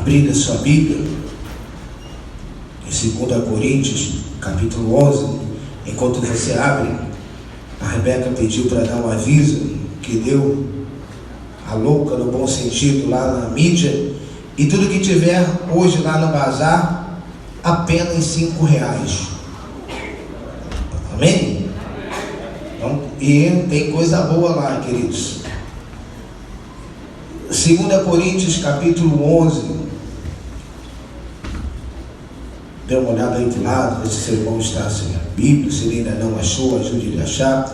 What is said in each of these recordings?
abrir a sua Bíblia em 2 Coríntios, capítulo 11. Enquanto você abre, a Rebeca pediu para dar um aviso que deu a louca no bom sentido lá na mídia, e tudo que tiver hoje lá no bazar, apenas R$5. Amém? Então, e tem coisa boa lá, queridos. 2 Coríntios capítulo 11. Dê uma olhada aí do lado, ver se seu irmão está sem a Bíblia. Se ele ainda não achou, ajude ele a achar.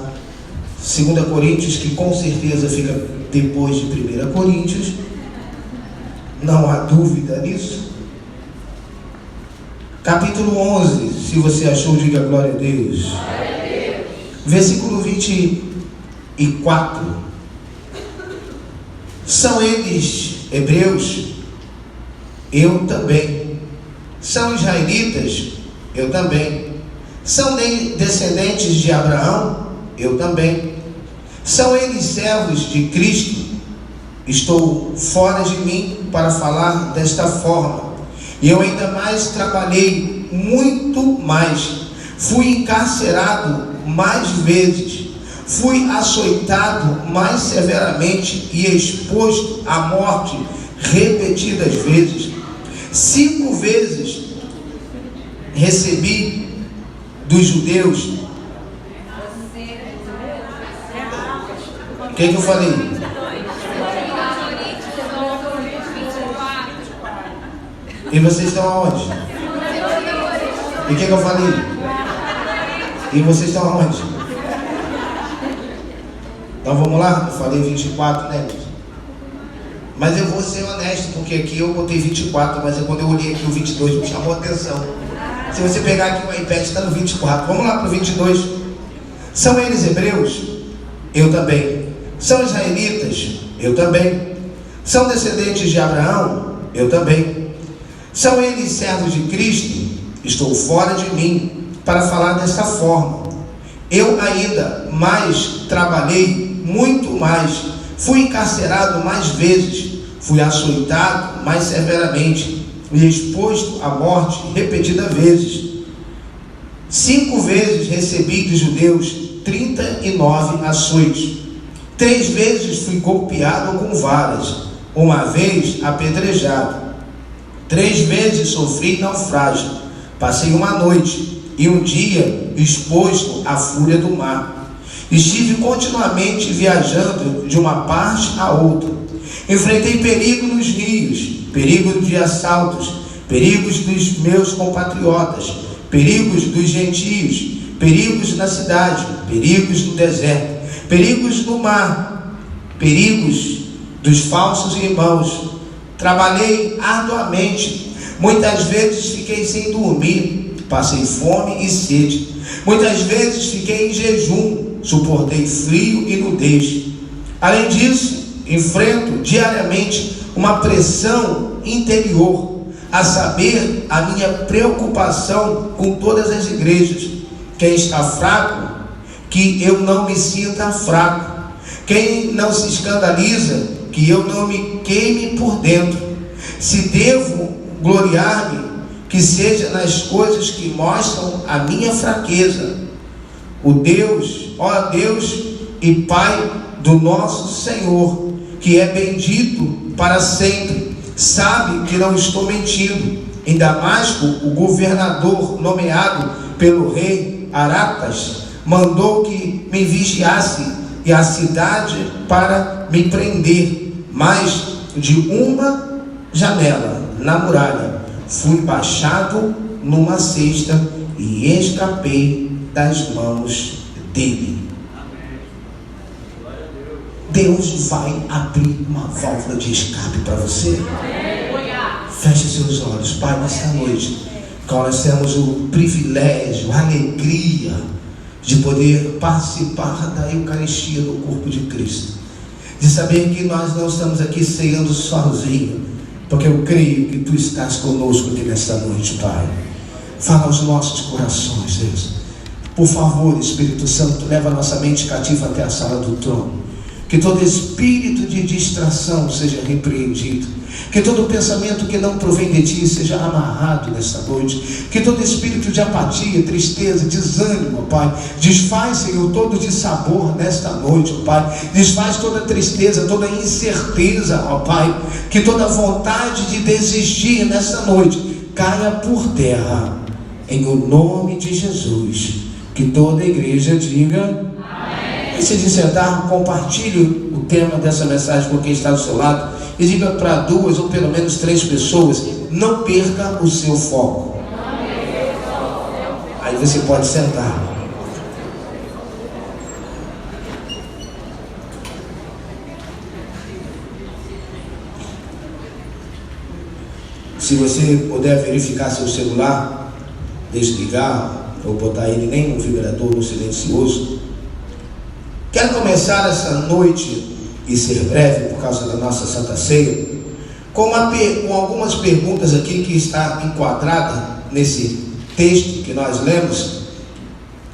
2 Coríntios, que com certeza fica depois de 1 Coríntios, não há dúvida nisso. Capítulo 11, se você achou, diga glória a Deus. Glória a Deus. Versículo 24. São eles hebreus? Eu também. São israelitas? Eu também. São descendentes de Abraão? Eu também. São eles servos de Cristo? Estou fora de mim para falar desta forma. E eu ainda mais trabalhei, muito mais. Fui encarcerado mais vezes. Fui açoitado mais severamente e exposto à morte repetidas vezes. 5 vezes recebi dos judeus. O que eu falei? E vocês estão aonde? E o que eu falei? E vocês estão aonde? Então vamos lá? Eu falei 24, né? Mas eu vou ser honesto, porque aqui eu botei 24, mas quando eu olhei aqui o 22 me chamou a atenção. Se você pegar aqui o iPad, está no 24. Vamos lá para o 22. São eles hebreus? Eu também. São israelitas? Eu também. São descendentes de Abraão? Eu também. São eles servos de Cristo? Estou fora de mim para falar desta forma. Eu ainda mais trabalhei, muito mais. Fui encarcerado mais vezes. Fui açoitado mais severamente e exposto à morte repetidas vezes. 5 vezes recebi dos judeus 39 açoites. 3 vezes fui golpeado com varas. 1 vez apedrejado. 3 vezes sofri naufrágio. Passei uma noite e um dia exposto à fúria do mar. Estive continuamente viajando de uma parte a outra. Enfrentei perigo nos rios, perigo de assaltos, perigos dos meus compatriotas, perigos dos gentios, perigos na cidade, perigos no deserto, perigos no mar, perigos dos falsos irmãos. Trabalhei arduamente, muitas vezes fiquei sem dormir, passei fome e sede, muitas vezes fiquei em jejum, suportei frio e nudez. Além disso, enfrento diariamente uma pressão interior, a saber, a minha preocupação com todas as igrejas. Quem está fraco, que eu não me sinta fraco. Quem não se escandaliza, que eu não me queime por dentro. Se devo gloriar-me, que seja nas coisas que mostram a minha fraqueza. O Deus, ó Deus e Pai do nosso Senhor, que é bendito para sempre, sabe que não estou mentindo. Em Damasco, o governador nomeado pelo rei Aratas mandou que me vigiasse e a cidade para me prender, mas de uma janela na muralha fui baixado numa cesta e escapei das mãos dele. Deus vai abrir uma válvula de escape para você. Feche seus olhos, Pai, nessa noite, nós temos o privilégio, a alegria de poder participar da Eucaristia do corpo de Cristo, de saber que nós não estamos aqui ceando sozinhos, porque eu creio que Tu estás conosco aqui nesta noite, Pai. Fala aos nossos corações, Deus. Por favor, Espírito Santo, leva a nossa mente cativa até a sala do trono. Que todo espírito de distração seja repreendido. Que todo pensamento que não provém de ti seja amarrado nesta noite. Que todo espírito de apatia, tristeza, desânimo, Pai, desfaz, Senhor, todo dissabor nesta noite, Pai. Desfaz toda tristeza, toda incerteza, ó Pai. Que toda vontade de desistir nesta noite caia por terra, em o nome de Jesus. Que toda a igreja diga amém. E se de sentar, compartilhe o tema dessa mensagem com quem está do seu lado e diga para 2 ou pelo menos 3 pessoas: não perca o seu foco. Aí você pode sentar. Se você puder verificar seu celular, desligar ou botar ele nem no vibrador, no silencioso. Quero começar essa noite, e ser breve por causa da nossa Santa Ceia, com algumas perguntas aqui que está enquadrada nesse texto que nós lemos.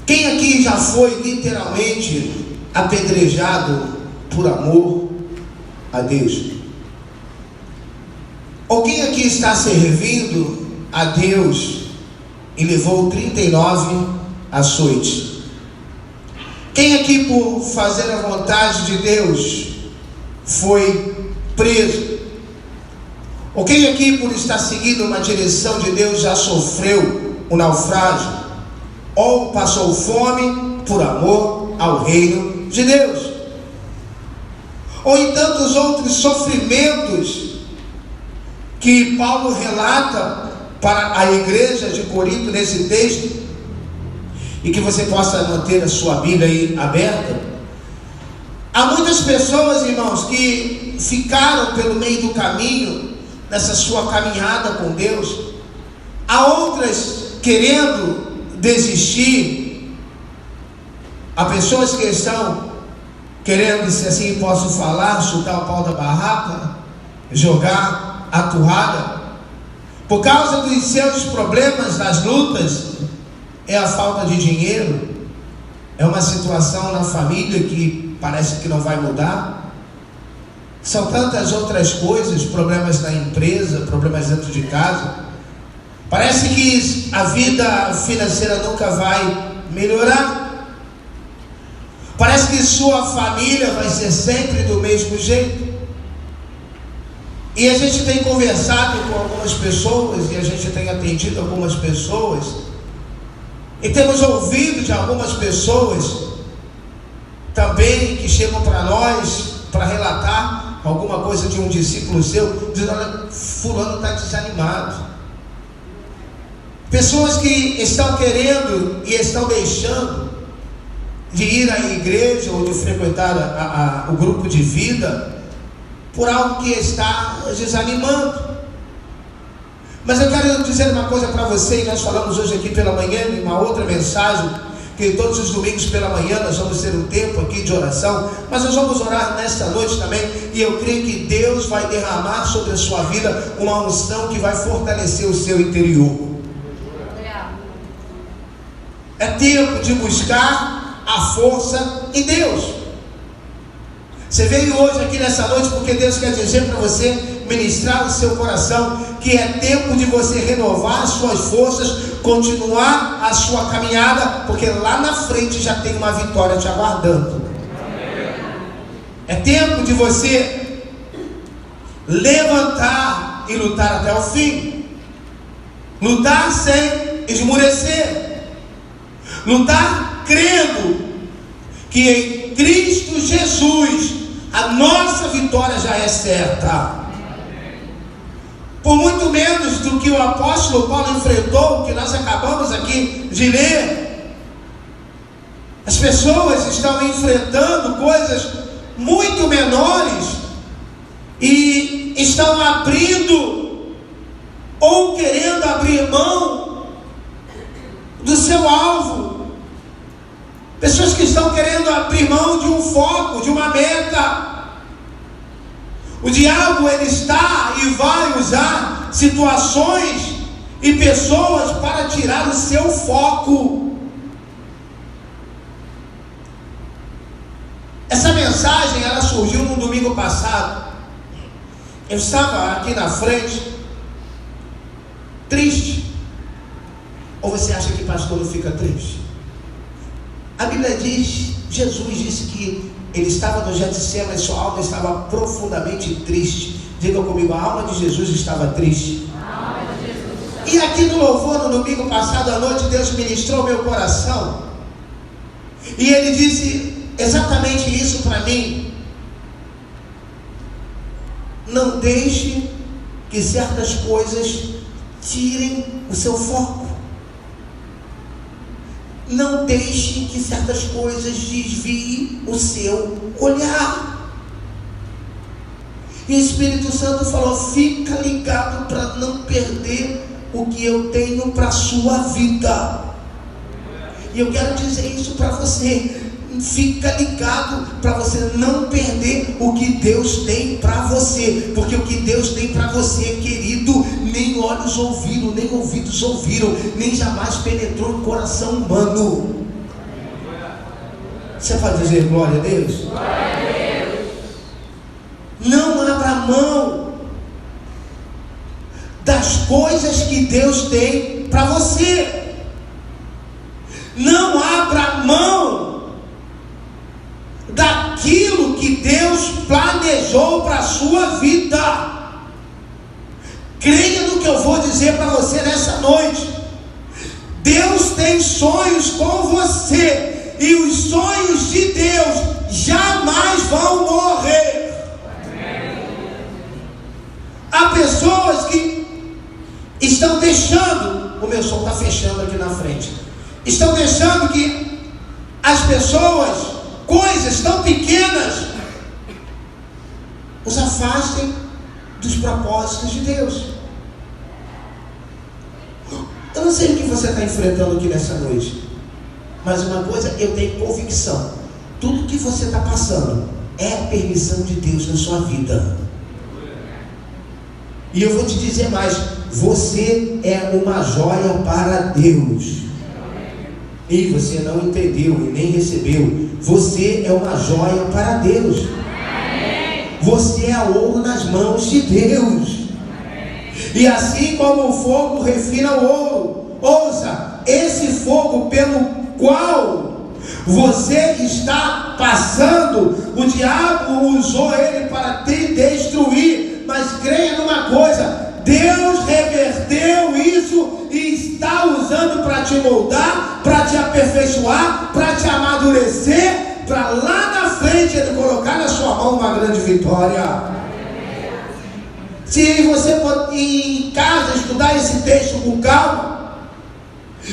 Quem aqui já foi literalmente apedrejado por amor a Deus? Ou quem aqui está servindo a Deus e levou 39 açoites? Quem aqui, por fazer a vontade de Deus, foi preso? Ou quem aqui, por estar seguindo uma direção de Deus, já sofreu um naufrágio? Ou passou fome por amor ao reino de Deus? Ou em tantos outros sofrimentos que Paulo relata para a igreja de Corinto nesse texto, e que você possa manter a sua Bíblia aí aberta. Há muitas pessoas, irmãos, que ficaram pelo meio do caminho nessa sua caminhada com Deus. Há outras querendo desistir. Há pessoas que estão querendo, se assim posso falar, chutar o pau da barraca, jogar a toalha, por causa dos seus problemas, das lutas. É a falta de dinheiro, é uma situação na família que parece que não vai mudar. São tantas outras coisas, problemas na empresa, problemas dentro de casa. Parece que a vida financeira nunca vai melhorar. Parece que sua família vai ser sempre do mesmo jeito. E a gente tem conversado com algumas pessoas, e a gente tem atendido algumas pessoas, e temos ouvido de algumas pessoas também que chegam para nós para relatar alguma coisa de um discípulo seu, dizendo: olha, fulano está desanimado. Pessoas que estão querendo e estão deixando de ir à igreja ou de frequentar o grupo de vida por algo que está desanimando. Mas eu quero dizer uma coisa para você, e nós falamos hoje aqui pela manhã, em uma outra mensagem, que todos os domingos pela manhã nós vamos ter um tempo aqui de oração, mas nós vamos orar nesta noite também, e eu creio que Deus vai derramar sobre a sua vida uma unção que vai fortalecer o seu interior. É tempo de buscar a força em Deus. Você veio hoje aqui nessa noite porque Deus quer dizer para você, ministrar o seu coração, que é tempo de você renovar as suas forças, continuar a sua caminhada, porque lá na frente já tem uma vitória te aguardando. É tempo de você levantar e lutar até o fim. Lutar sem esmorecer. Lutar crendo que em Cristo Jesus a nossa vitória já é certa. Por muito menos do que o apóstolo Paulo enfrentou, que nós acabamos aqui de ler. As pessoas estão enfrentando coisas muito menores e estão abrindo ou querendo abrir mão do seu alvo. Pessoas que estão querendo abrir mão de um foco, de uma meta. O diabo, ele está e vai usar situações e pessoas para tirar o seu foco. Essa mensagem, ela surgiu no domingo passado. Eu estava aqui na frente, triste. Ou você acha que pastor não fica triste? A Bíblia diz, Jesus disse que ele estava no Getsemane, sua alma estava profundamente triste. Diga comigo, a alma de Jesus estava triste. E aqui no louvor, no domingo passado à noite, Deus ministrou meu coração. E Ele disse exatamente isso para mim. Não deixe que certas coisas tirem o seu foco. Não deixe que certas coisas desviem o seu olhar. E o Espírito Santo falou, fica ligado para não perder o que eu tenho para a sua vida. E eu quero dizer isso para você. Fica ligado para você não perder o que Deus tem para você. Porque o que Deus tem para você, querido, nem olhos ouviram, nem ouvidos ouviram, nem jamais penetrou no coração humano. Você pode dizer glória a Deus? Glória a Deus. Não abra mão das coisas que Deus tem para você. Não abra mão daquilo que Deus planejou para a sua vida. Creia no que eu vou dizer para você nessa noite. Deus tem sonhos com você, e os sonhos de Deus jamais vão morrer. Há pessoas que estão deixando, o meu som está fechando aqui na frente, estão deixando que as pessoas, coisas tão pequenas, os afastem dos propósitos de Deus. Eu não sei o que você está enfrentando aqui nessa noite, mas uma coisa eu tenho convicção: tudo que você está passando é a permissão de Deus na sua vida. E eu vou te dizer mais: você é uma joia para Deus. E você não entendeu e nem recebeu. Você é uma joia para Deus. Você é ouro nas mãos de Deus. E assim como o fogo refina o ouro, ouça, esse fogo pelo qual você está passando, o diabo usou ele para te destruir. Mas creia numa coisa: Deus reverteu isso e está usando para te moldar, para te aperfeiçoar, para te amadurecer, para lá na frente Ele colocar na sua mão uma grande vitória. Se você pode ir em casa estudar esse texto com calma,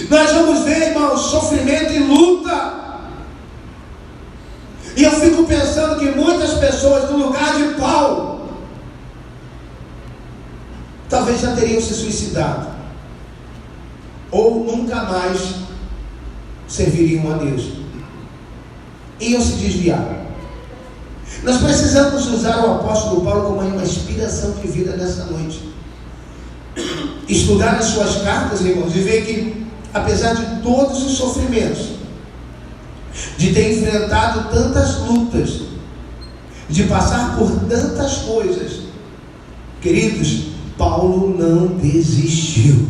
nós vamos ver, irmãos, sofrimento e luta. E eu fico pensando que muitas pessoas, no lugar de Paulo, talvez já teriam se suicidado, ou nunca mais serviriam a Deus, iam se desviar. Nós precisamos usar o apóstolo Paulo como uma inspiração de vida nessa noite. Estudar as suas cartas, irmãos, e ver que, apesar de todos os sofrimentos, de ter enfrentado tantas lutas, de passar por tantas coisas, queridos, Paulo não desistiu.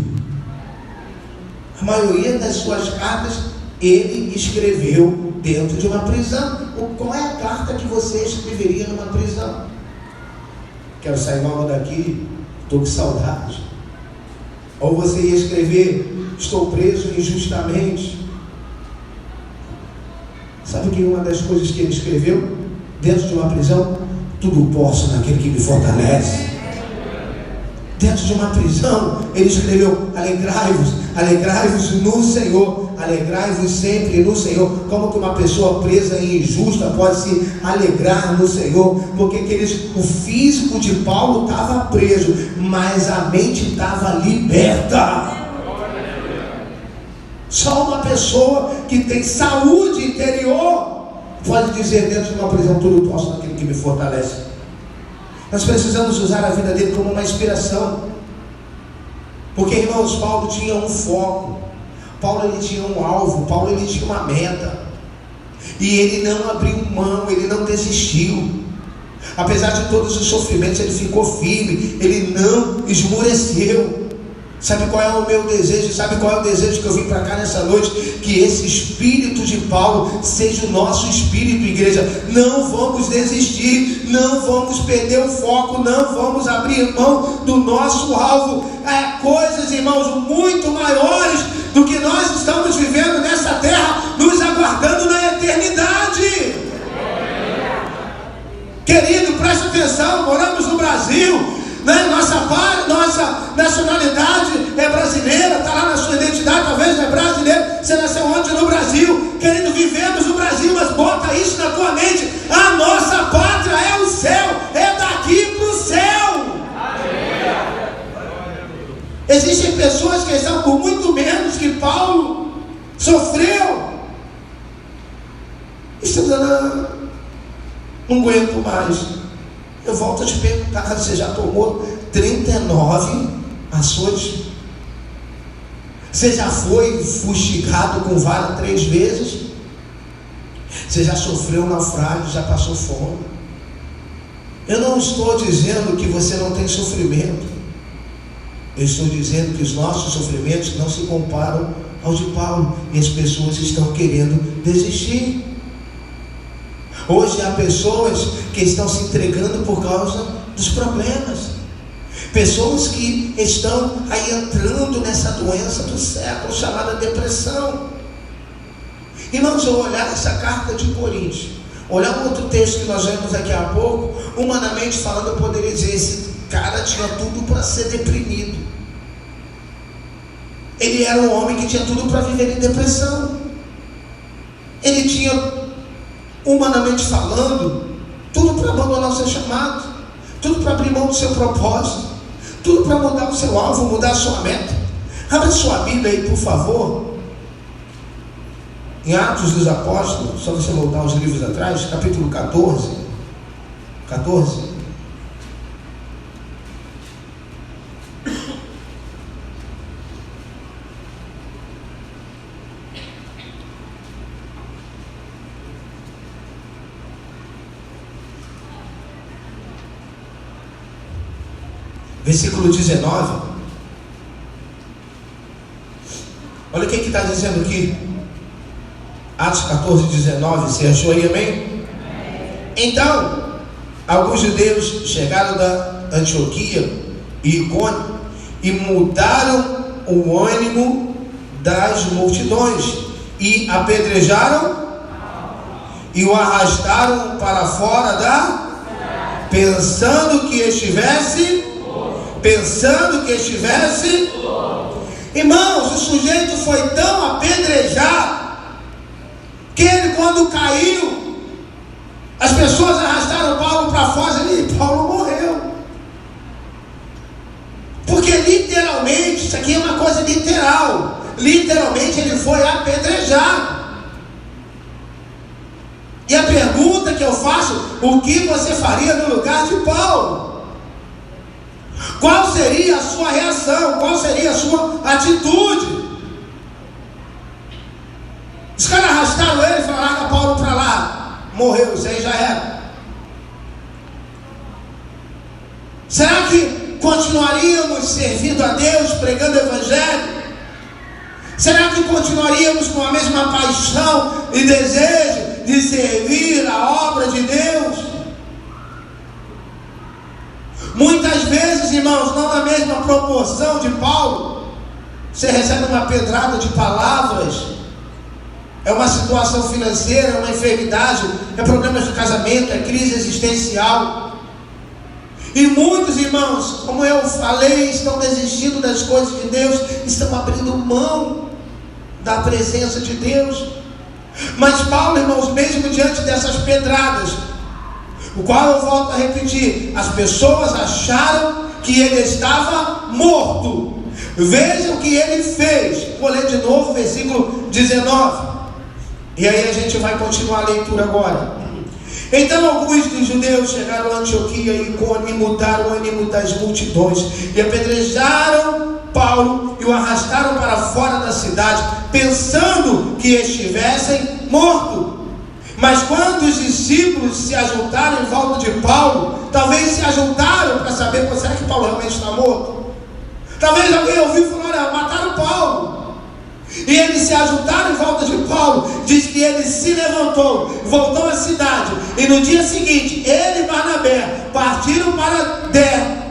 A maioria das suas cartas ele escreveu dentro de uma prisão. Qual é a carta que você escreveria numa prisão? Quero sair logo daqui, estou com saudade. Ou você ia escrever: estou preso injustamente. Sabe que uma das coisas que ele escreveu dentro de uma prisão? Tudo posso naquele que me fortalece. Dentro de uma prisão, ele escreveu: alegrai-vos no Senhor, alegrai-vos sempre no Senhor. Como que uma pessoa presa e injusta pode se alegrar no Senhor? Porque o físico de Paulo estava preso, mas a mente estava liberta. Só uma pessoa que tem saúde interior pode dizer dentro de uma prisão: tudo posso naquele que me fortalece. Nós precisamos usar a vida dele como uma inspiração. Porque, irmãos, Paulo tinha um foco. Paulo ele tinha um alvo. Paulo ele tinha uma meta. E ele não abriu mão, ele não desistiu. Apesar de todos os sofrimentos, ele ficou firme, ele não esmoreceu. Sabe qual é o meu desejo? Sabe qual é o desejo que eu vim para cá nessa noite? Que esse espírito de Paulo seja o nosso espírito, igreja. Não vamos desistir, não vamos perder o foco, não vamos abrir mão do nosso alvo. Coisas, irmãos, muito maiores do que nós estamos vivendo nessa terra, nos aguardando na eternidade. Querido, preste atenção, moramos no Brasil, né? Nossa nacionalidade é brasileira, está lá na sua identidade, talvez não é brasileiro, você nasceu onde? No Brasil. Querido, vivemos no Brasil, mas bota isso na tua mente: a nossa pátria é o céu, é daqui para o céu. Existem pessoas que estão por muito menos que Paulo sofreu. Não aguento mais. Eu volto a te perguntar: você já tomou 39 açoites? Você já foi fustigado com vara 3 vezes? Você já sofreu naufrágio, já passou fome? Eu não estou dizendo que você não tem sofrimento. Eu estou dizendo que os nossos sofrimentos não se comparam aos de Paulo. E as pessoas estão querendo desistir. Hoje há pessoas que estão se entregando por causa dos problemas. Pessoas que estão aí entrando nessa doença do século chamada depressão. Irmãos, eu olhar essa carta de Coríntios, olhar um outro texto que nós vemos daqui a pouco, humanamente falando, eu poderia dizer: esse cara tinha tudo para ser deprimido. Ele era um homem que tinha tudo para viver em depressão. Ele tinha, humanamente falando, tudo para abandonar o seu chamado, tudo para abrir mão do seu propósito, tudo para mudar o seu alvo, mudar a sua meta. Abra sua Bíblia aí, por favor, em Atos dos Apóstolos, só você voltar os livros atrás, capítulo 14. Versículo 19. Olha o que está dizendo aqui. Atos 14, 19. Você achou aí, amém? Então, alguns judeus chegaram da Antioquia e Icônio e mudaram o ânimo das multidões e apedrejaram e o arrastaram para fora da, pensando que estivesse. Irmãos, o sujeito foi tão apedrejado que ele, quando caiu, as pessoas arrastaram Paulo para fora e Paulo morreu. Porque literalmente, isso aqui é uma coisa literal, literalmente ele foi apedrejado. E a pergunta que eu faço: o que você faria no lugar de Paulo? Qual seria a sua reação? Qual seria a sua atitude? Os caras arrastaram ele e falaram: larga Paulo para lá. Morreu, isso aí já era. Será que continuaríamos servindo a Deus, pregando o Evangelho? Será que continuaríamos com a mesma paixão e desejo de servir a obra de Deus? Muitas vezes, irmãos, não na mesma proporção de Paulo. Você recebe uma pedrada de palavras, é uma situação financeira, é uma enfermidade, é problemas de casamento, é crise existencial. E muitos irmãos, como eu falei, estão desistindo das coisas de Deus, estão abrindo mão da presença de Deus. Mas Paulo, irmãos, mesmo diante dessas pedradas, o qual eu volto a repetir, as pessoas acharam que ele estava morto. Vejam o que ele fez. Vou ler de novo o versículo 19. E aí a gente vai continuar a leitura agora. Então alguns dos judeus chegaram a Antioquia e Icônio e mudaram o ânimo das multidões e apedrejaram Paulo e o arrastaram para fora da cidade, pensando que estivessem morto. Mas quando os discípulos se ajuntaram em volta de Paulo, talvez se ajuntaram para saber, será que Paulo realmente está morto? Talvez alguém ouviu e falou: olha, mataram Paulo. E eles se ajuntaram em volta de Paulo. Diz que ele se levantou, voltou à cidade, e no dia seguinte, ele e Barnabé partiram para Derbe.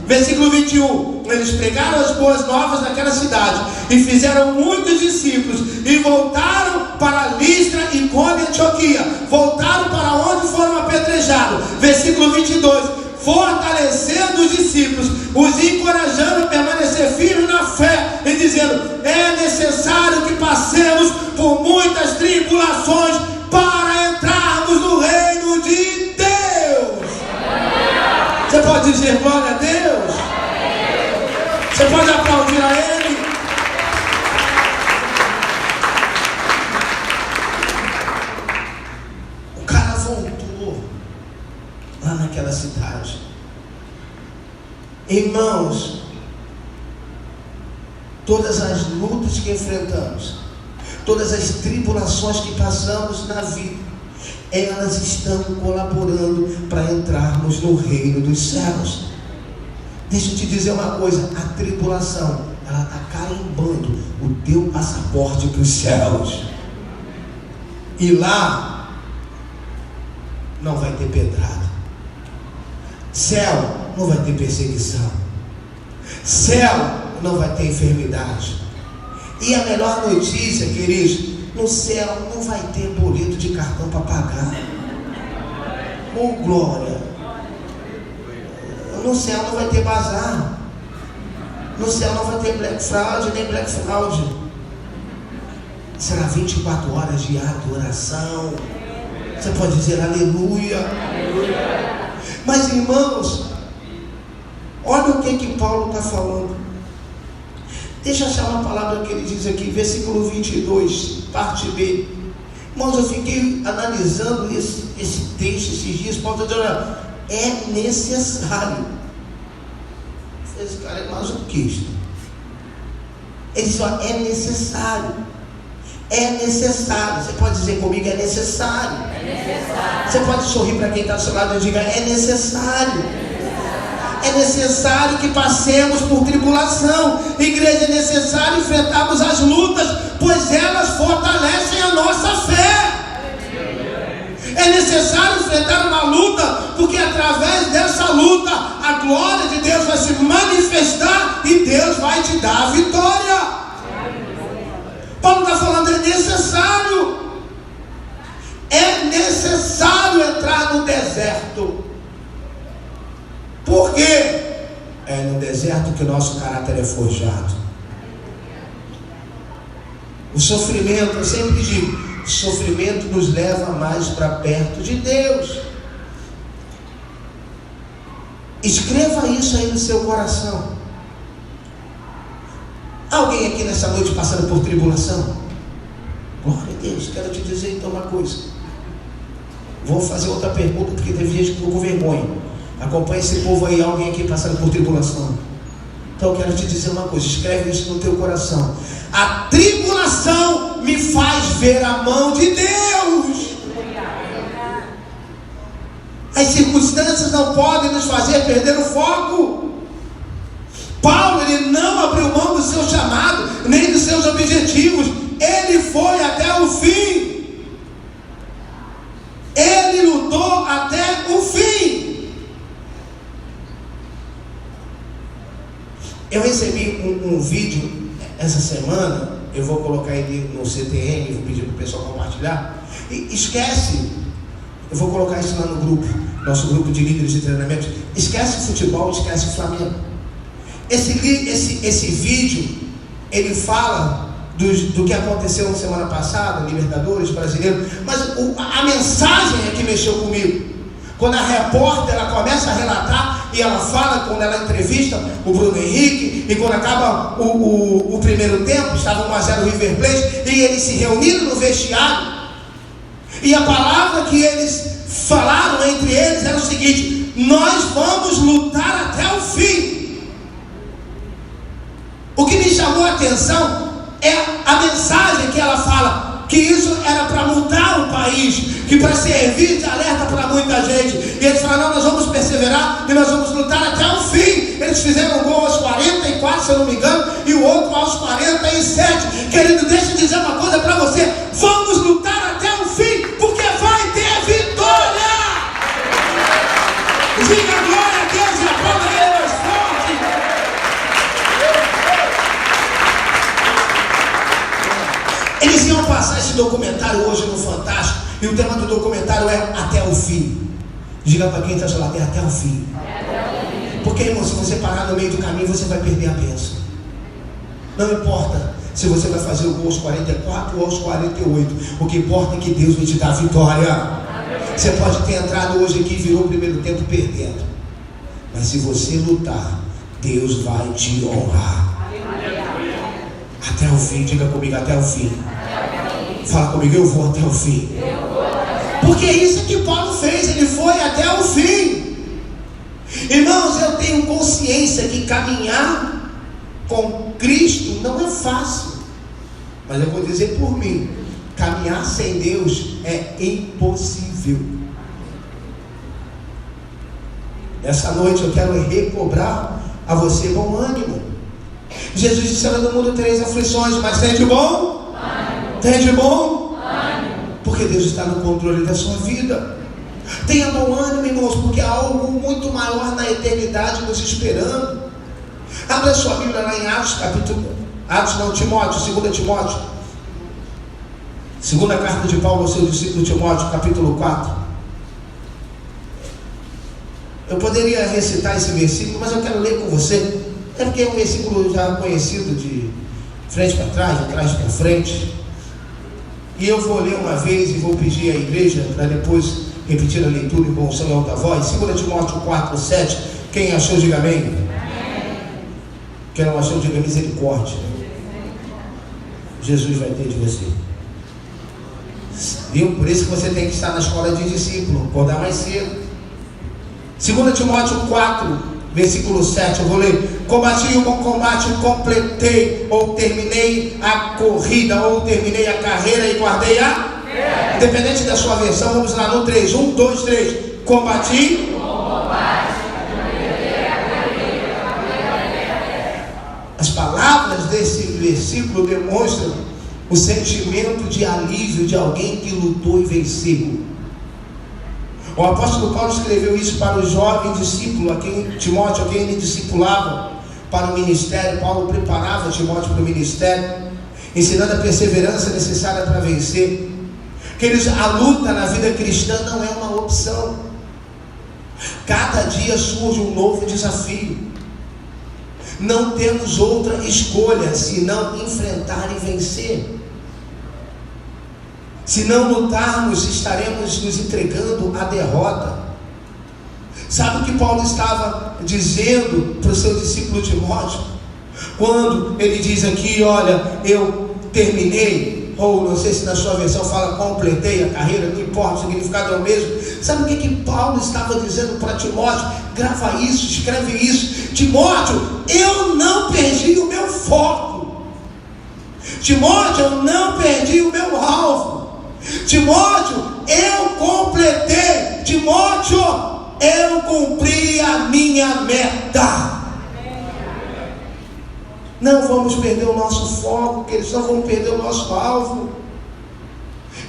Versículo 21. Eles pregaram as boas novas naquela cidade e fizeram muitos discípulos, e voltaram para Listra, Icônio e Antioquia. Voltaram para onde foram apedrejados. Versículo 22. Fortalecendo os discípulos, os encorajando a permanecer firmes na fé, e dizendo: é necessário que passemos por muitas tribulações para entrarmos no reino de Deus. Você pode dizer glória a Deus? Você pode aplaudir a Ele? O cara voltou lá naquela cidade. Irmãos, todas as lutas que enfrentamos, todas as tribulações que passamos na vida, elas estão colaborando para entrarmos no reino dos céus. Deixa eu te dizer uma coisa: a tribulação, ela está carimbando o teu passaporte para os céus. E lá não vai ter pedrada. Céu não vai ter perseguição. Céu não vai ter enfermidade. E a melhor notícia, queridos: no céu não vai ter boleto de cartão para pagar. Oh, glória! No céu não vai ter bazar. No céu não vai ter Black Fraud, nem Black Fraud. Será 24 horas de adoração. Você pode dizer aleluia. Mas, irmãos, olha o que Paulo está falando. Deixa eu achar uma palavra que ele diz aqui, versículo 22, parte B. Irmãos, eu fiquei analisando esse texto esses dias. Paulo está dizendo: olha, é necessário. Esse cara é masoquista. Ele diz: olha, é necessário. É necessário. Você pode dizer comigo: é necessário. É necessário. Você pode sorrir para quem está do seu lado e diga: é necessário. É necessário que passemos por tribulação. Igreja, é necessário enfrentarmos as lutas, pois elas fortalecem a nossa fé. É necessário enfrentar uma luta, porque através dessa luta a glória de Deus vai se manifestar e Deus vai te dar a vitória. Paulo está falando: é necessário. É necessário entrar no deserto. Por quê? É no deserto que o nosso caráter é forjado. O sofrimento, eu sempre digo, o sofrimento nos leva mais para perto de Deus. Escreva isso aí no seu coração. Alguém aqui nessa noite passando por tribulação? Glória a Deus. Quero te dizer então uma coisa. Vou fazer outra pergunta, porque teve gente que ficou com vergonha. Acompanha esse povo aí, alguém aqui passando por tribulação. Então eu quero te dizer uma coisa, escreve isso no teu coração: a tribulação me faz ver a mão de Deus. As circunstâncias não podem nos fazer perder o foco. Paulo, ele não abriu mão do seu chamado, nem dos seus objetivos. Ele foi até o fim. Ele lutou até o fim. Eu recebi um vídeo essa semana, eu vou colocar ele no CTN, vou pedir para o pessoal compartilhar. E esquece, eu vou colocar isso lá no grupo, nosso grupo de líderes de treinamento. Esquece futebol, esquece Flamengo. Esse vídeo, ele fala do que aconteceu na semana passada, Libertadores, Brasileiro, mas a mensagem é que mexeu comigo. Quando a repórter, ela começa a relatar, e ela fala, quando ela entrevista o Bruno Henrique, e quando acaba o primeiro tempo, estava 1-0 o River Plate, e eles se reuniram no vestiário, e a palavra que eles falaram entre eles era o seguinte: nós vamos lutar até o fim. O que me chamou a atenção é a mensagem que ela fala, que isso era para mudar o país, que para servir de alerta para muita gente. E eles falaram: não, nós vamos perseverar e nós vamos lutar até o fim. Eles fizeram um gol aos 44, se eu não me engano, e o outro aos 47. Querido, deixa eu dizer uma coisa para você: vamos lutar até o fim, porque vai ter vitória. Diga glória a Deus e aplauda Ele mais forte. Eles iam passar esse documentário hoje no Fantástico, e o tema do documentário é Até o Fim. Diga para quem está ao lado: é até o fim. Porque, irmão, se você parar no meio do caminho, você vai perder a bênção. Não importa se você vai fazer o gol aos 44 ou aos 48, o que importa é que Deus vai te dar a vitória. Você pode ter entrado hoje aqui e virou o primeiro tempo perdendo, mas se você lutar, Deus vai te honrar. Até o fim. Diga comigo: até o fim. Fala comigo: eu vou até o fim. Porque é isso que Paulo fez, ele foi até o fim. Irmãos, eu tenho consciência que caminhar com Cristo não é fácil, mas eu vou dizer por mim: caminhar sem Deus é impossível. Essa noite eu quero recobrar a você bom ânimo. Jesus disse: no mundo tereis aflições, mas tem de bom? Tem de bom? Porque Deus está no controle da sua vida. Tenha bom ânimo, irmãos, porque há algo muito maior na eternidade nos esperando. Abra sua Bíblia lá em Atos, Timóteo, 2 Timóteo. Segunda carta de Paulo ao seu discípulo Timóteo, capítulo 4. Eu poderia recitar esse versículo, mas eu quero ler com você. É porque é um versículo já conhecido de frente para trás, de trás para frente. E eu vou ler uma vez e vou pedir à igreja para depois repetir a leitura em bom som e alta voz. 2 Timóteo 4, 7. Quem achou, diga amém. Quem não achou, diga misericórdia. Jesus vai ter de você. Viu? Por isso que você tem que estar na escola de discípulo, acordar mais cedo. 2 Timóteo 4, versículo 7, eu vou ler. Combati o bom combate, completei, ou terminei a corrida, ou terminei a carreira e guardei a... Independente da sua versão, vamos lá no 3, 1, 2, 3. Combati o bom combate, completei a carreira. As palavras desse versículo demonstram o sentimento de alívio de alguém que lutou e venceu. O apóstolo Paulo escreveu isso para o jovem discípulo, a quem Timóteo, a quem ele discipulava para o ministério. Paulo preparava Timóteo para o ministério, ensinando a perseverança necessária para vencer. Queridos, a luta na vida cristã não é uma opção. Cada dia surge um novo desafio. Não temos outra escolha senão enfrentar e vencer. Se não lutarmos, estaremos nos entregando à derrota. Sabe o que Paulo estava dizendo para o seu discípulo Timóteo? Quando ele diz aqui: olha, eu terminei, ou não sei se na sua versão fala completei a carreira, não importa, o significado é o mesmo. Sabe o que Paulo estava dizendo para Timóteo? Grava isso, escreve isso. Timóteo, eu não perdi o meu foco. Timóteo, eu não perdi o meu alvo. Timóteo, eu completei. Timóteo, eu cumpri a minha meta. Não vamos perder o nosso foco, queridos, não vamos perder o nosso alvo.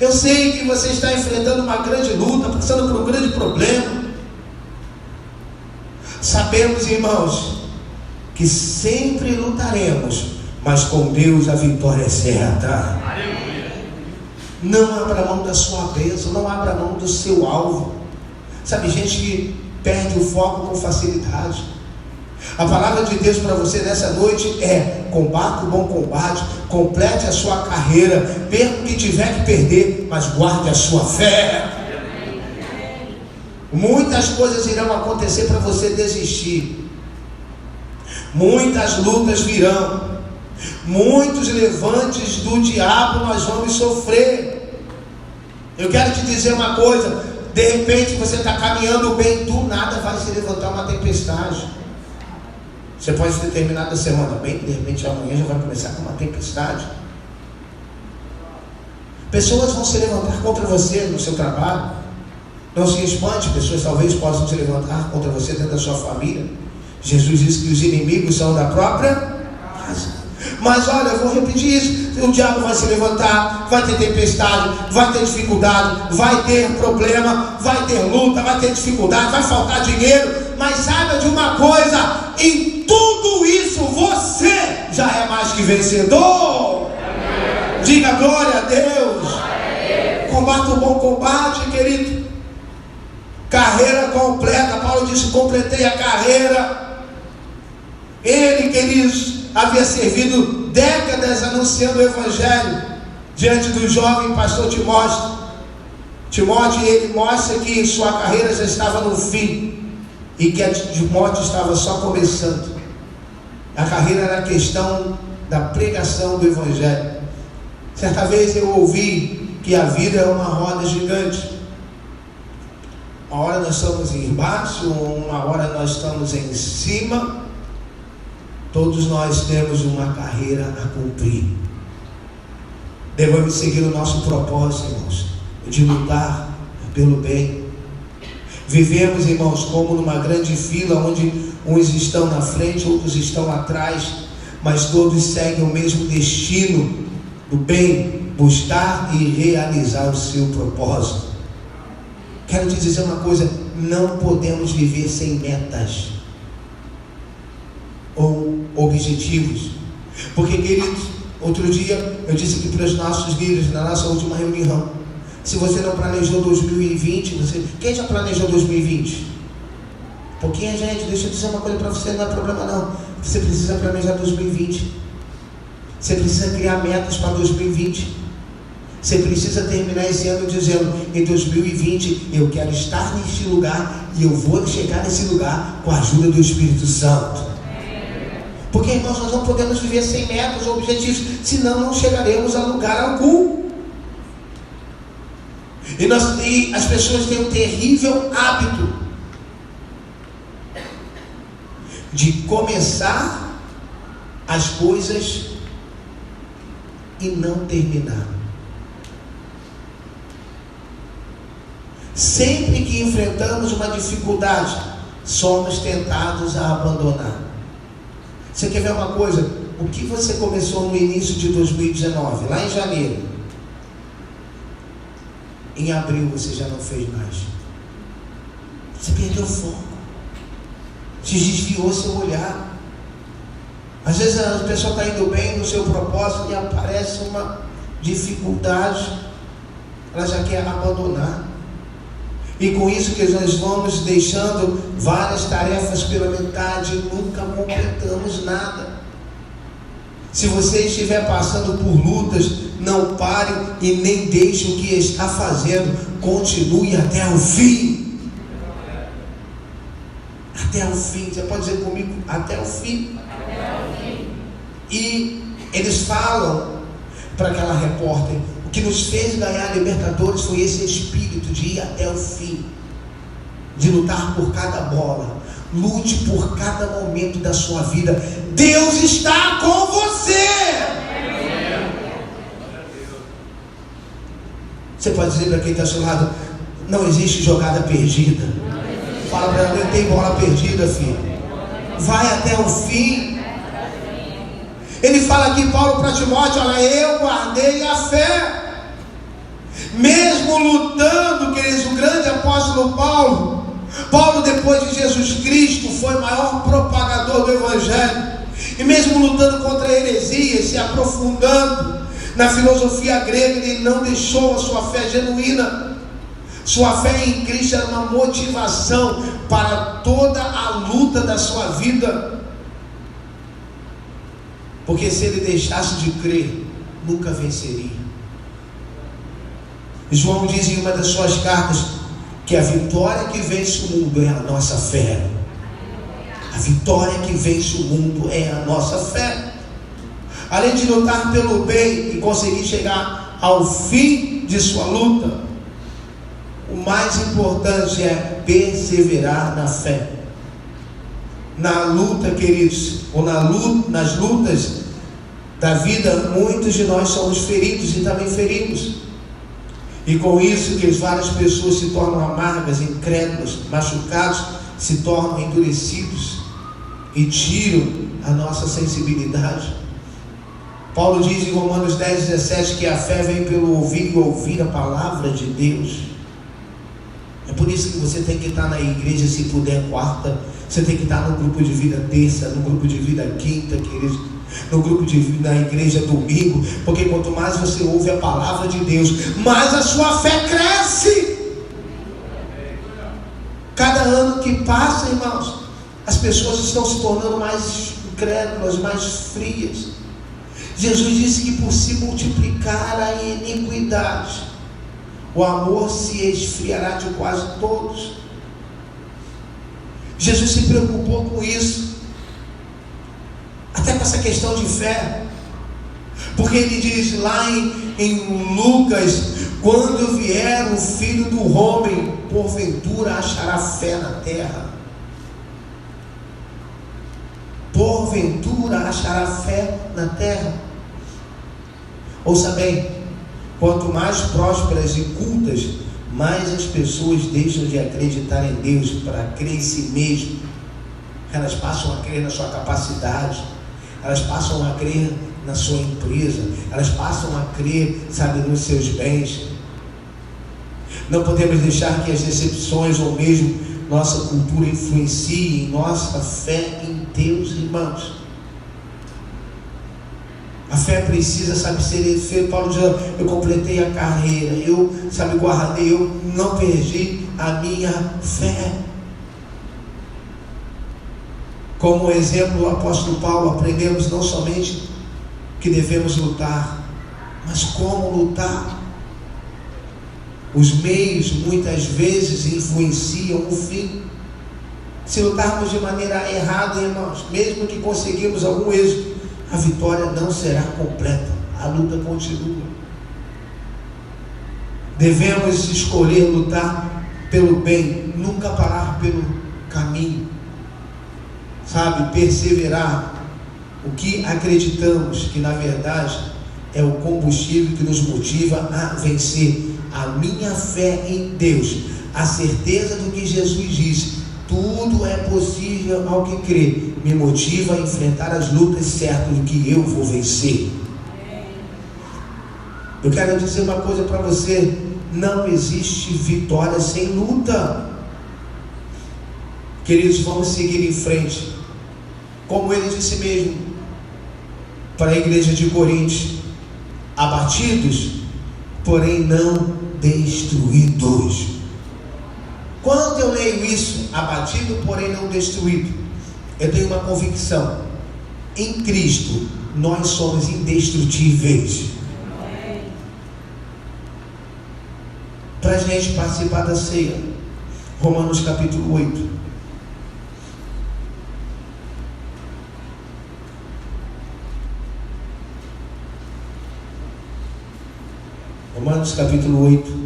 Eu sei que você está enfrentando uma grande luta, passando por um grande problema. Sabemos, irmãos, que sempre lutaremos, mas com Deus a vitória é certa. Não abra mão da sua bênção, não abra mão do seu alvo. Sabe, gente que perde o foco com facilidade. A palavra de Deus para você nessa noite é: combate o bom combate, complete a sua carreira, perca o que tiver que perder, mas guarde a sua fé. Muitas coisas irão acontecer para você desistir. Muitas lutas virão. Muitos levantes do diabo nós vamos sofrer. Eu quero te dizer uma coisa: de repente você está caminhando bem, do nada vai se levantar uma tempestade. Você pode ter terminado a semana bem, de repente amanhã já vai começar com uma tempestade. Pessoas vão se levantar contra você no seu trabalho. Não se espante, pessoas talvez possam se levantar contra você dentro da sua família. Jesus disse que os inimigos são da própria casa. Mas olha, eu vou repetir isso. O diabo vai se levantar, vai ter tempestade, vai ter dificuldade, vai ter problema, vai ter luta, vai ter dificuldade, vai faltar dinheiro. Mas saiba de uma coisa: em tudo isso você já é mais que vencedor. Diga glória a Deus. Combata o bom combate, querido. Carreira completa. Paulo disse: completei a carreira. Ele, queridos, havia servido décadas anunciando o Evangelho diante do jovem pastor Timóteo. Timóteo, ele mostra que sua carreira já estava no fim e que a Timóteo estava só começando. A carreira era a questão da pregação do Evangelho. Certa vez eu ouvi que a vida é uma roda gigante. Uma hora nós estamos embaixo, uma hora nós estamos em cima. Todos nós temos uma carreira a cumprir. Devemos seguir o nosso propósito, irmãos, de lutar pelo bem. Vivemos, irmãos, como numa grande fila, onde uns estão na frente, outros estão atrás, mas todos seguem o mesmo destino do bem, buscar e realizar o seu propósito. Quero te dizer uma coisa: não podemos viver sem metas ou objetivos. Porque, queridos, outro dia eu disse aqui para os nossos líderes na nossa última reunião: se você não planejou 2020, quem já planejou 2020? Pouquinha gente. Deixa eu dizer uma coisa para você, não é problema não. Você precisa planejar 2020. Você precisa criar metas para 2020. Você precisa terminar esse ano dizendo: em 2020 eu quero estar neste lugar e eu vou chegar nesse lugar com a ajuda do Espírito Santo. Porque, irmãos, nós não podemos viver sem metas ou objetivos, senão não chegaremos a lugar algum. E as pessoas têm um terrível hábito de começar as coisas e não terminar. Sempre que enfrentamos uma dificuldade, somos tentados a abandonar. Você quer ver uma coisa? O que você começou no início de 2019, lá em janeiro, em abril você já não fez mais. Você perdeu o foco, se desviou seu olhar. Às vezes a pessoa está indo bem no seu propósito e aparece uma dificuldade, ela já quer abandonar. E com isso que nós vamos deixando várias tarefas pela metade e nunca completamos nada. Se você estiver passando por lutas, não pare e nem deixe o que está fazendo, continue até o fim. Até o fim. Você pode dizer comigo: até o fim. E eles falam para aquela repórter: o que nos fez ganhar a Libertadores foi esse espírito de ir até o fim, de lutar por cada bola. Lute por cada momento da sua vida. Deus está com você. Você pode dizer para quem está ao seu lado: não existe jogada perdida. Fala para ela: não tem bola perdida, filho. Vai até o fim. Ele fala aqui, Paulo, para Timóteo: olha, eu guardei a fé. Mesmo lutando, queridos, o grande apóstolo Paulo, depois de Jesus Cristo, foi o maior propagador do Evangelho. E mesmo lutando contra heresias, se aprofundando na filosofia grega, ele não deixou a sua fé genuína. Sua fé em Cristo era uma motivação para toda a luta da sua vida. Porque se ele deixasse de crer, nunca venceria. João diz em uma das suas cartas que a vitória que vence o mundo é a nossa fé. A vitória que vence o mundo é a nossa fé. Além de lutar pelo bem e conseguir chegar ao fim de sua luta, o mais importante é perseverar na fé. Na luta, queridos, ou nas lutas da vida, muitos de nós somos feridos e também ferimos. E com isso que várias pessoas se tornam amargas, incrédulas, machucados, se tornam endurecidos e tiram a nossa sensibilidade. Paulo diz em Romanos 10:17 que a fé vem pelo ouvir e ouvir a palavra de Deus. É por isso que você tem que estar na igreja, se puder, quarta. Você tem que estar no grupo de vida terça, no grupo de vida quinta, querido, no grupo de vida na igreja domingo, porque quanto mais você ouve a palavra de Deus, mais a sua fé cresce. Cada ano que passa, irmãos, as pessoas estão se tornando mais incrédulas, mais frias. Jesus disse que por se multiplicar a iniquidade, o amor se esfriará de quase todos. Jesus se preocupou com isso, até com essa questão de fé, porque ele diz lá em Lucas: quando vier o Filho do Homem, porventura achará fé na terra? Porventura achará fé na terra? Ouça bem, quanto mais prósperas e cultas, mais as pessoas deixam de acreditar em Deus para crer em si mesmo. Elas passam a crer na sua capacidade, elas passam a crer na sua empresa, elas passam a crer, nos seus bens. Não podemos deixar que as decepções ou mesmo nossa cultura influencie em nossa fé em Deus, irmãos. A fé precisa, ser feita. Paulo diz: eu completei a carreira, eu, guardei, eu não perdi a minha fé. Como exemplo do apóstolo Paulo, aprendemos não somente que devemos lutar, mas como lutar. Os meios muitas vezes influenciam o fim. Se lutarmos de maneira errada, irmãos, mesmo que conseguimos algum êxito, a vitória não será completa, a luta continua. Devemos escolher lutar pelo bem, nunca parar pelo caminho, perseverar. O que acreditamos que na verdade é o combustível que nos motiva a vencer. A minha fé em Deus, a certeza do que Jesus disse: tudo é possível ao que crê, me motiva a enfrentar as lutas, certo de que eu vou vencer. Eu quero dizer uma coisa para você: não existe vitória sem luta. Queridos, vamos seguir em frente. Como ele disse mesmo para a igreja de Coríntios: abatidos, porém não destruídos. Quando eu leio isso, abatido, porém não destruído, eu tenho uma convicção: em Cristo nós somos indestrutíveis. Para a gente participar da ceia, Romanos capítulo 8. Romanos capítulo 8.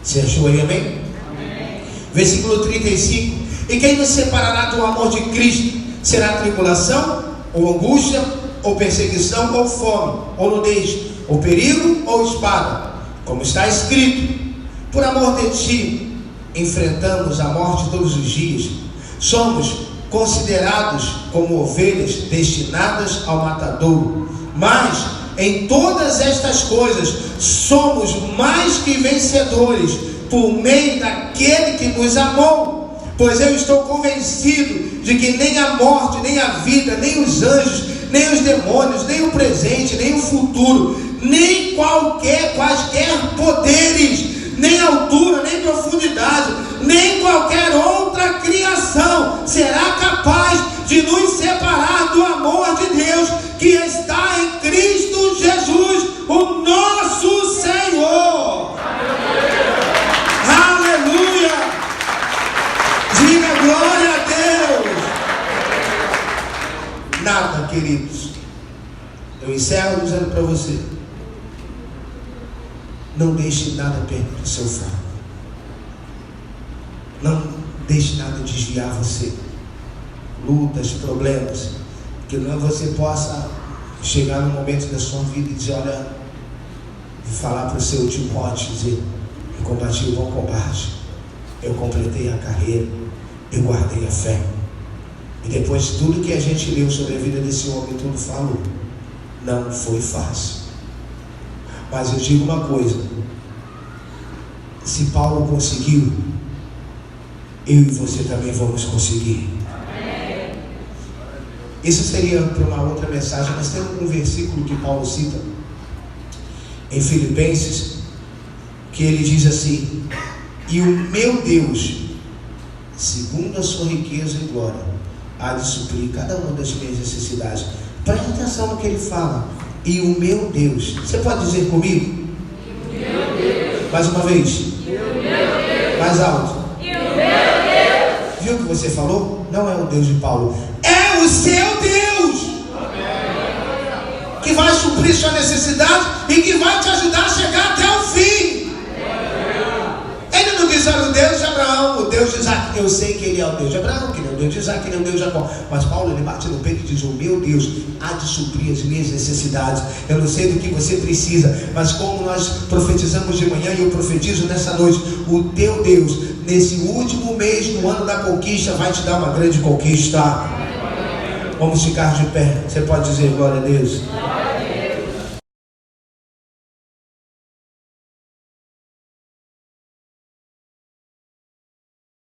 Você achou aí, amém? Amém. Versículo 35. E quem nos separará do amor de Cristo? Será tribulação, ou angústia, ou perseguição, ou fome, ou nudez, ou perigo, ou espada? Como está escrito: por amor de ti enfrentamos a morte todos os dias. Somos considerados como ovelhas destinadas ao matadouro. Mas em todas estas coisas somos mais que vencedores por meio daquele que nos amou. Pois eu estou convencido de que nem a morte, nem a vida, nem os anjos, nem os demônios, nem o presente, nem o futuro, nem quaisquer poderes, nem altura, nem profundidade, nem qualquer outra criação será capaz de nos separar do amor de Deus que está em Cristo Jesus, o nosso Senhor. Aleluia! Diga glória a Deus. Nada, queridos. Eu encerro dizendo para você: Não deixe nada perder o seu foco. Não deixe nada desviar você. Lutas, problemas. Que não você possa chegar no momento da sua vida e dizer, olha, falar para o seu Timóteo, dizer, eu combati o bom combate, eu completei a carreira, eu guardei a fé. E depois de tudo que a gente leu sobre a vida desse homem, tudo falou, não foi fácil. Mas eu digo uma coisa, se Paulo conseguiu, eu e você também vamos conseguir. Isso seria para uma outra mensagem, mas tem um versículo que Paulo cita em Filipenses, que ele diz assim: e o meu Deus, segundo a sua riqueza e glória, há de suprir cada uma das minhas necessidades. Preste atenção no que ele fala. E o meu Deus, você pode dizer comigo? E o meu Deus. Mais uma vez. E o meu Deus. Mais alto. E o meu Deus. Viu o que você falou? Não é o Deus de Paulo, é o seu Deus. Amém. Que vai suprir sua necessidade e que vai te ajudar a chegar até o fim. Ele não diz, olha, o Deus de Abraão, o Deus de Isaac. Eu sei que ele é o Deus de Abraão, que ele é o Deus de Isaac, que ele é o Deus de Jacó. Mas Paulo, ele bate no peito e diz, o meu Deus há de suprir as minhas necessidades. Eu não sei do que você precisa, mas como nós profetizamos de manhã e eu profetizo nessa noite, o teu Deus, nesse último mês do ano da conquista, vai te dar uma grande conquista. Vamos ficar de pé. Você pode dizer glória a Deus?